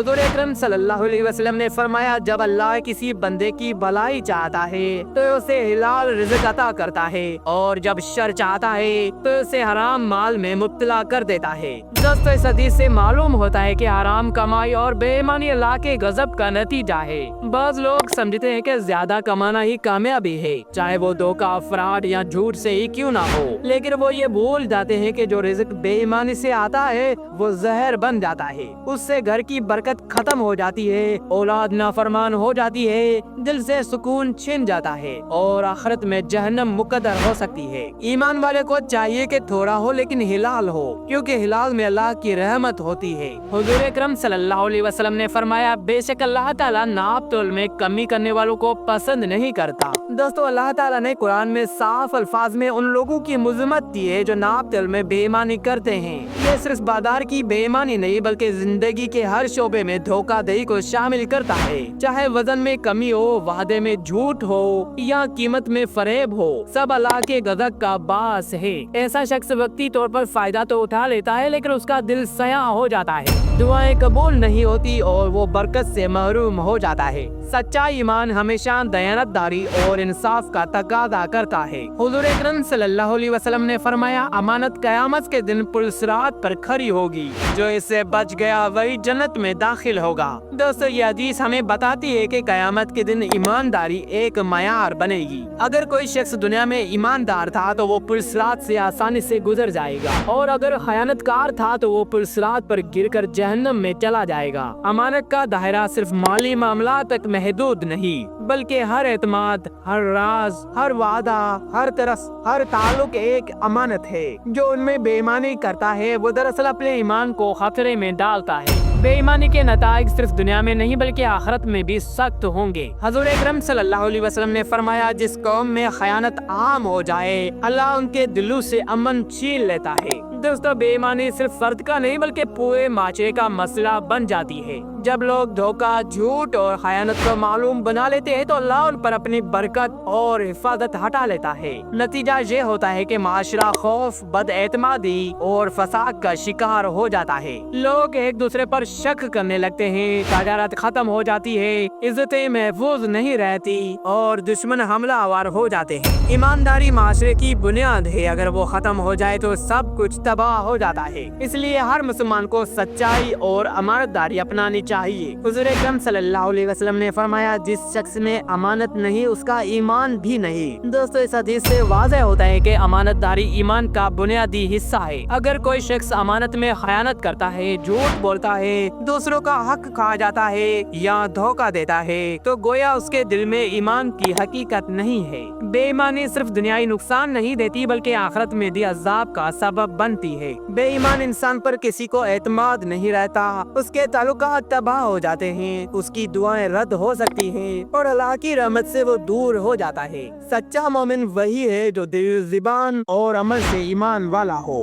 हुजूर अकरम सल्लल्लाहु अलैहि वसल्लम ने फरमाया, जब अल्लाह किसी बंदे की भलाई चाहता है तो उसे हिलाल रिज़्क अता करता है, और जब शर चाहता है तो उसे हराम माल में मुब्तला कर देता है। दोस्तों, इस हदीस से मालूम होता है कि हराम कमाई और बेईमानी अल्लाह के गजब का नतीजा है। बाज़ लोग समझते हैं कि ज्यादा कमाना ही कामयाबी है, चाहे वो धोखा, फ्रॉड या झूठ से ही क्यों ना हो, लेकिन वो ये भूल जाते हैं कि जो रिज़्क बेईमानी से आता है वो जहर बन जाता है। उससे घर की बरकत खत्म हो जाती है, औलाद नाफरमान हो जाती है, दिल से सुकून छिन जाता है और आखिरत में जहन्नम मुकद्दर हो सकती है। ईमान वाले को चाहिए कि थोड़ा हो लेकिन हिलाल हो, क्योंकि हिलाल में अल्लाह की रहमत होती है। हुजूर अकरम सल्लल्लाहु अलैहि वसल्लम ने फरमाया, बेशक अल्लाह ताला नाप तोल में कमी करने वालों को पसंद नहीं करता। दोस्तों, अल्लाह ताला ने कुरान में साफ अल्फाज में उन लोगों की मज़म्मत दी है जो नाप तोल में बेईमानी करते हैं। ये सिर्फ बाजार की बेईमानी नहीं बल्कि जिंदगी के हर शोबे में धोखाधड़ी को शामिल करता है। चाहे वजन में कमी हो, वादे में झूठ हो या कीमत में फरेब हो, सब अल्लाह के गज़ब का बास है। ऐसा शख्स वक्ती तौर पर फायदा तो उठा लेता है, लेकिन उसका दिल सया हो जाता है, दुआएं कबूल नहीं होती और वो बरकत से महरूम हो जाता है। सच्चा ईमान हमेशा दयानतदारी और इंसाफ का तकादा करता है। हुजूर अकरम सल्लल्लाहु अलैहि वसल्लम ने फरमाया, अमानत क़यामत के दिन पुल-सिरात पर खड़ी होगी, जो इससे बच गया वही जन्नत में दाखिल होगा। दोस्तों, ये हदीस हमें बताती है कि क़यामत के दिन ईमानदारी एक मयार बनेगी। अगर कोई शख्स दुनिया में ईमानदार था तो वो पुल-सिरात से आसानी से गुजर जाएगा, और अगर खयानतकार था तो वो पुल-सिरात पर गिरकर जहन्नम में चला जाएगा। अमानत का दायरा सिर्फ माली मामला तक महदूद नहीं, बल्कि हर एतमाद, हर राज, हर वादा, हर तरस, हर ताल्लुक एक अमानत है। जो उनमें बेईमानी करता है वो दरअसल अपने ईमान को खतरे में डालता है। बेईमानी के नताइज सिर्फ दुनिया में नहीं बल्कि आखिरत में भी सख्त होंगे। हुजूर अकरम सल्लल्लाहु अलैहि वसल्लम ने फरमाया, जिस कौम में खयानत आम हो जाए अल्लाह उनके दिलों से अमन छीन लेता है। दोस्तों, बेईमानी सिर्फ फर्द का नहीं बल्कि पूरे माशरे का मसला बन जाती है। जब लोग धोखा, झूठ और खयानत को मालूम बना लेते हैं तो अल्लाह उन पर अपनी बरकत और हिफाजत हटा लेता है। नतीजा ये होता है कि माशरा खौफ, बदएतमादी और फसाद का शिकार हो जाता है। लोग एक दूसरे पर शक करने लगते हैं, तजारत खत्म हो जाती है, इज्जतें महफूज नहीं रहती और दुश्मन हमलावर हो जाते हैं। ईमानदारी माशरे की बुनियाद है, अगर वो खत्म हो जाए तो सब कुछ तबाह हो जाता है। इसलिए हर मुसलमान को सच्चाई और अमानतदारी अपनानी चाहिए। हुजूर अकरम सल्लल्लाहु अलैहि वसल्लम ने फरमाया, जिस शख्स में अमानत नहीं उसका ईमान भी नहीं। दोस्तों, इस हदीस से वाज़ेह होता है कि अमानतदारी ईमान का बुनियादी हिस्सा है। अगर कोई शख्स अमानत में खयानत करता है, झूठ बोलता है, दूसरों का हक खा जाता है या धोखा देता है तो गोया उसके दिल में ईमान की हकीकत नहीं है। बेईमानी सिर्फ दुनियाई नुकसान नहीं देती बल्कि आखिरत में भी अजाब का सबब बनती है। बेईमान इंसान पर किसी को एतमाद नहीं रहता, उसके ताल्लुकात तबाह हो जाते हैं, उसकी दुआएं रद्द हो सकती हैं और अल्लाह की रहमत से वो दूर हो जाता है। सच्चा मोमिन वही है जो दिल, ज़ुबान और अमल से ईमान वाला हो।